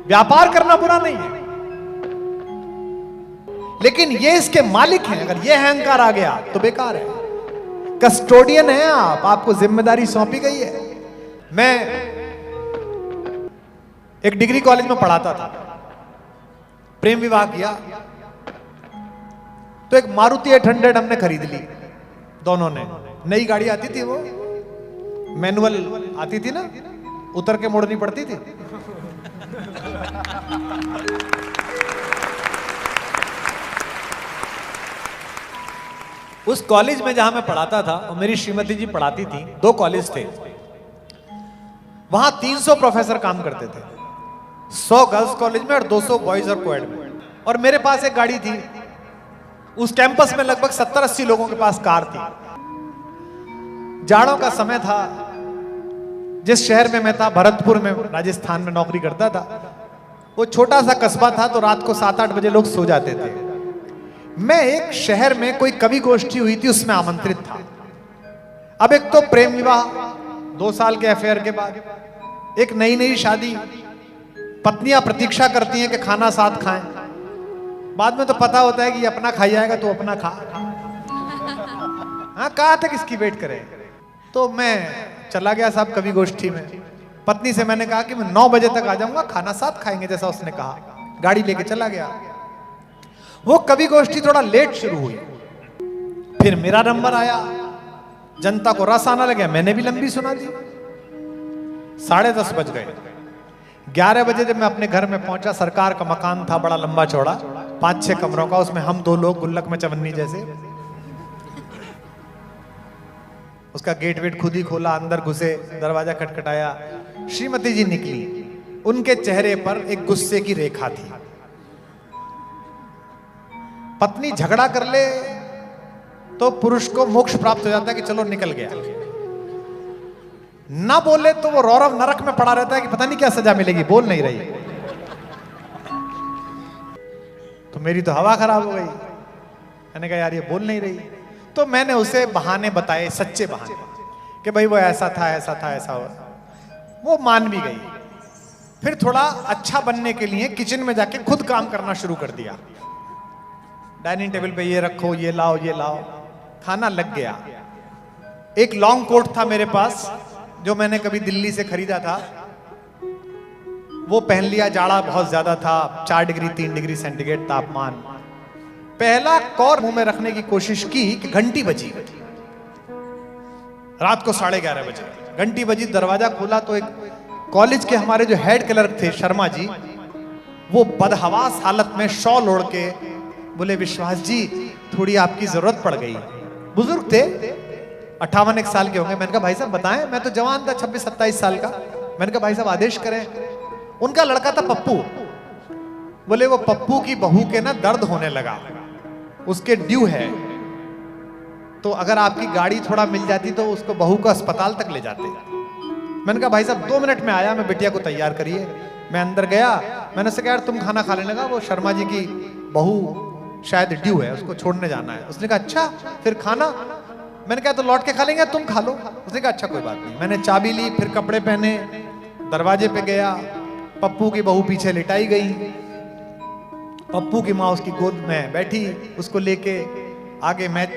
व्यापार करना बुरा नहीं है, लेकिन ये इसके मालिक हैं। अगर ये अहंकार आ गया तो बेकार है। कस्टोडियन है आप, आपको जिम्मेदारी सौंपी गई है। मैं एक डिग्री कॉलेज में पढ़ाता था, प्रेम विवाह किया तो एक मारुति 800 हमने खरीद ली दोनों ने। नई गाड़ी आती थी, वो मैनुअल आती थी ना, उतर के मोड़नी पड़ती थी। उस कॉलेज में जहां मैं पढ़ाता था और मेरी श्रीमती जी पढ़ाती थी, 2 कॉलेज थे, वहां 300 प्रोफेसर काम करते थे, 100 गर्ल्स कॉलेज में और 200 बॉयज और कोएड में। और मेरे पास एक गाड़ी थी। उस कैंपस में लगभग 70-80 लोगों के पास कार थी। जाड़ों का समय था। जिस शहर में मैं था, भरतपुर में, राजस्थान में नौकरी करता था, वो छोटा सा कस्बा था, तो रात को 7-8 बजे लोग सो जाते थे। मैं एक शहर में कोई कवि गोष्ठी हुई थी, उसमें आमंत्रित था। अब एक तो प्रेम विवाह, 2 साल के अफेयर के बाद, एक नई नई शादी, पत्नियां प्रतीक्षा करती हैं कि खाना साथ खाएं। बाद में तो पता होता है कि ये अपना खाई जाएगा तो अपना खा। हाँ, कहा था किसकी वेट करें। तो मैं चला गया साहब कवि गोष्ठी में। पत्नी से मैंने कहा कि मैं 9 बजे तक आ जाऊंगा, खाना साथ खाएंगे जैसा उसने कहा। गाड़ी लेके चला गया। वो कवि गोष्ठी थोड़ा लेट शुरू हुई, फिर मेरा नंबर आया, जनता को रस आना लगा, मैंने भी लंबी सुना दी। 10:30 बज गए। 11 बजे जब मैं अपने घर में पहुंचा, सरकार का मकान था, बड़ा लंबा चौड़ा, 5-6 कमरों का, उसमें हम 2 लोग गुल्लक में चवन्नी जैसे। उसका गेट वेट खुद ही खोला, अंदर घुसे, दरवाजा खटखटाया, श्रीमती जी निकली। उनके चेहरे पर एक गुस्से की रेखा थी। पत्नी झगड़ा कर ले तो पुरुष को मोक्ष प्राप्त हो जाता है कि चलो निकल गया, ना बोले तो वो रौरव नरक में पड़ा रहता है कि पता नहीं क्या सजा मिलेगी, बोल नहीं रही। तो मेरी तो हवा खराब हो गई। मैंने कहा यार ये बोल नहीं रही। तो मैंने उसे बहाने बताए, सच्चे बहाने, कि भाई वो ऐसा था, ऐसा था, ऐसा हुआ। वो मान भी गई। फिर थोड़ा अच्छा बनने के लिए किचन में जाके खुद काम करना शुरू कर दिया। डाइनिंग टेबल पे ये रखो, ये लाओ, ये लाओ। खाना लग गया। एक लॉन्ग कोट था मेरे पास जो मैंने कभी दिल्ली से खरीदा था, वो पहन लिया। जाड़ा बहुत ज्यादा था, 4 डिग्री 3 डिग्री सेंटीग्रेड तापमान। पहला कौर मुंह में रखने की कोशिश की कि घंटी बजी। रात को 11:30 बजे घंटी बजी, दरवाजा खोला तो एक कॉलेज के हमारे जो हेड क्लर्क थे, शर्मा जी, वो बदहवास हालत में शॉल ओढ़ के बोले, विश्वास जी थोड़ी आपकी जरूरत पड़ गई। बुजुर्ग थे, 58 साल के होंगे। मैंने कहा भाई साहब बताएं। मैं तो जवान था, 26-27 साल का। मैंने कहा भाई साहब आदेश करें। उनका लड़का था पप्पू। बोले वो पप्पू की बहू के ना दर्द होने लगा, उसके ड्यू है, तो अगर आपकी गाड़ी थोड़ा मिल जाती तो उसको बहू को अस्पताल तक ले जाते। मैंने कहा भाई साहब 2 मिनट में आया, मैं बिटिया को तैयार करिए। मैं अंदर गया, मैंने उससे कहा यार तुम खाना खा लेने लगा, वो शर्मा जी की बहू शायद ड्यू है, उसको छोड़ने जाना है। उसने कहा अच्छा फिर खाना। मैंने कहा तो लौट के खा लेंगे, तुम खा लो। उसने कहा अच्छा कोई बात नहीं। मैंने चाबी ली, फिर कपड़े पहने, दरवाजे पे गया। पप्पू की बहू पीछे लिटाई गई, पप्पू की माँ उसकी गोद में बैठी, उसको लेके आगे मैं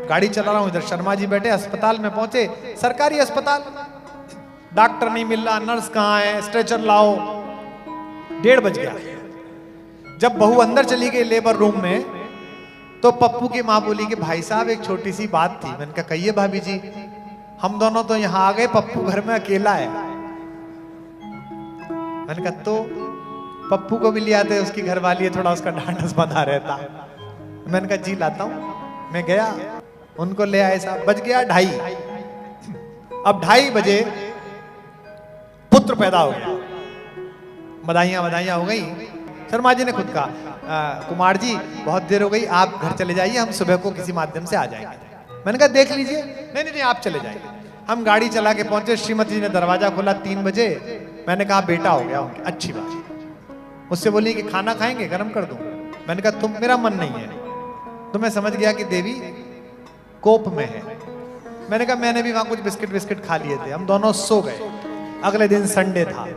गाड़ी चला रहा हूं, इधर शर्मा जी बैठे। अस्पताल में पहुंचे, सरकारी अस्पताल, डॉक्टर नहीं मिल रहा, नर्स कहाँ है, स्ट्रेचर लाओ। 1:30 बज गया। जब बहू अंदर चली गई लेबर रूम में, तो पप्पू की माँ बोली कि भाई साहब एक छोटी सी बात थी। मैंने कहा कहिए भाभी जी। हम दोनों तो यहां आ गए, पप्पू घर में अकेला है। मैंने कहा तो पप्पू को भी ले आते, उसकी घरवाली है, थोड़ा उसका ढांढस बंधा रहता। मैंने कहा जी लाता हूं। मैं गया, उनको ले आए साहब। बज गया 2:30। अब 2:30 बजे पुत्र पैदा हो गया। बधाइयां हो गई। शर्मा जी ने खुद कहा कुमार जी बहुत देर हो गई, आप घर चले जाइए, हम सुबह को किसी माध्यम से आ जाएंगे। मैंने कहा देख लीजिए। नहीं नहीं आप चले जाइए। हम गाड़ी चला के पहुंचे, श्रीमती जी ने दरवाजा खोला 3 बजे। मैंने कहा बेटा हो गया। अच्छी बात। मुझसे बोली कि खाना खाएंगे, गरम कर दूं। मैंने कहा तुम, मेरा मन नहीं है। तो मैं समझ गया कि देवी कोप में है। मैंने कहा मैंने भी वहां कुछ बिस्किट खा लिए थे। हम दोनों सो गए। अगले दिन संडे था,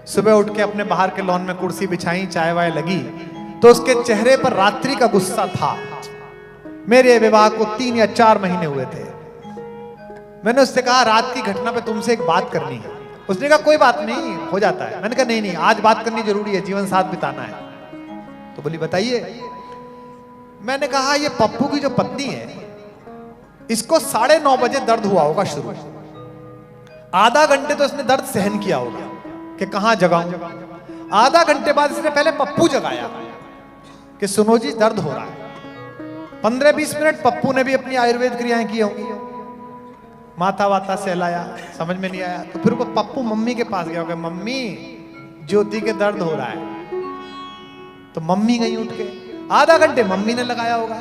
सुबह उठ के अपने बाहर के लॉन में कुर्सी बिछाई, चाय वाय लगी, तो उसके चेहरे पर रात्रि का गुस्सा था। मेरे विवाह को 3 या 4 महीने हुए थे। मैंने उससे कहा रात की घटना पे तुमसे एक बात करनी है। उसने कहा कोई बात नहीं, हो जाता है। मैंने कहा नहीं नहीं, आज बात करनी जरूरी है, जीवन साथ बिताना है। तो बोली बताइए। मैंने कहा ये पप्पू की जो पत्नी है, इसको 9:30 बजे दर्द हुआ होगा शुरू। आधा घंटे तो इसने दर्द सहन किया होगा कि कहां जगाऊं। आधा घंटे बाद इसने पहले पप्पू जगाया कि सुनो जी दर्द हो रहा है। 15-20 मिनट पप्पू ने भी अपनी आयुर्वेद क्रियाएं की होंगी, माथा वाता सहलाया, समझ में नहीं आया। तो फिर वो पप्पू मम्मी के पास गया होगा, मम्मी ज्योति के दर्द हो रहा है। तो मम्मी गई उठ के, आधा घंटे मम्मी ने लगाया होगा।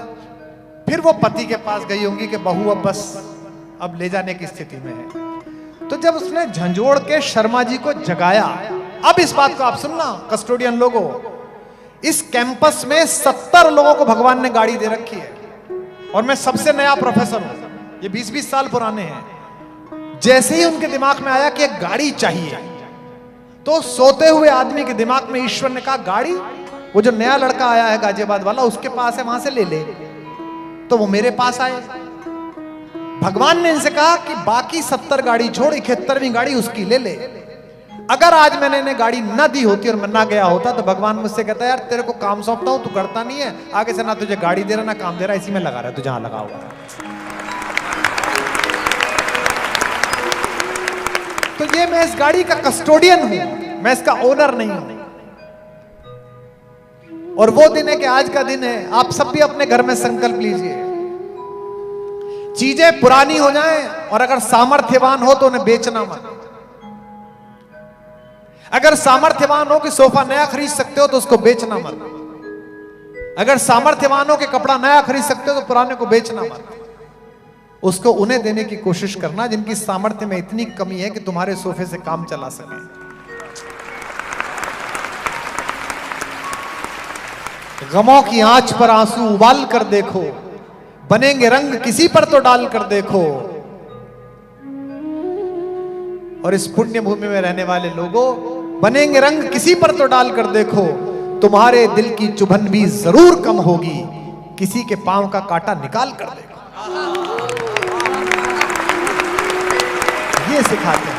फिर वो पति के पास गई होंगी कि बहू अब बस अब ले जाने की स्थिति में है। तो जब उसने झंझोड़ के शर्मा जी को जगाया, अब इस बात को आप सुनना कस्टोडियन लोगों, इस कैंपस में 70 लोगों को भगवान ने गाड़ी दे रखी है और मैं सबसे नया प्रोफेसर हूं, ये 20-20 साल पुराने हैं। जैसे ही उनके दिमाग में आया कि एक गाड़ी चाहिए, तो सोते हुए आदमी के दिमाग में ईश्वर ने कहा गाड़ी, वो जो नया लड़का आया है गाजियाबाद वाला, उसके पास है, वहां से ले ले। तो वो मेरे पास आए। भगवान ने इनसे कहा कि बाकी 70 गाड़ी छोड़ 71वीं गाड़ी उसकी ले ले। अगर आज मैंने इन्हें गाड़ी ना दी होती और मैं ना गया होता, तो भगवान मुझसे कहता है यार तेरे को काम सौंपता हूं, तू करता नहीं है, आगे से ना तुझे गाड़ी दे रहा ना काम दे रहा, इसी में लगा रहा है तू जहां लगा हुआ है। तो ये मैं इस गाड़ी का कस्टोडियन हूं, मैं इसका ओनर नहीं हूं। और वो दिन है कि आज का दिन है, आप सब भी अपने घर में संकल्प लीजिए, चीजें पुरानी हो जाएं और अगर सामर्थ्यवान हो तो उन्हें बेचना मत। अगर सामर्थ्यवान हो कि सोफा नया खरीद सकते हो तो उसको बेचना मत। अगर सामर्थ्यवान हो कि कपड़ा नया खरीद सकते हो तो पुराने को बेचना मत। उसको उन्हें देने की कोशिश करना जिनकी सामर्थ्य में इतनी कमी है कि तुम्हारे सोफे से काम चला सके। गमों की आंच पर आंसू उबाल कर देखो, बनेंगे रंग किसी पर तो डाल कर देखो। और इस पुण्य भूमि में रहने वाले लोगों, बनेंगे रंग किसी पर तो डाल कर देखो, तुम्हारे दिल की चुभन भी जरूर कम होगी, किसी के पांव का कांटा निकाल कर देखो। ये सिखाते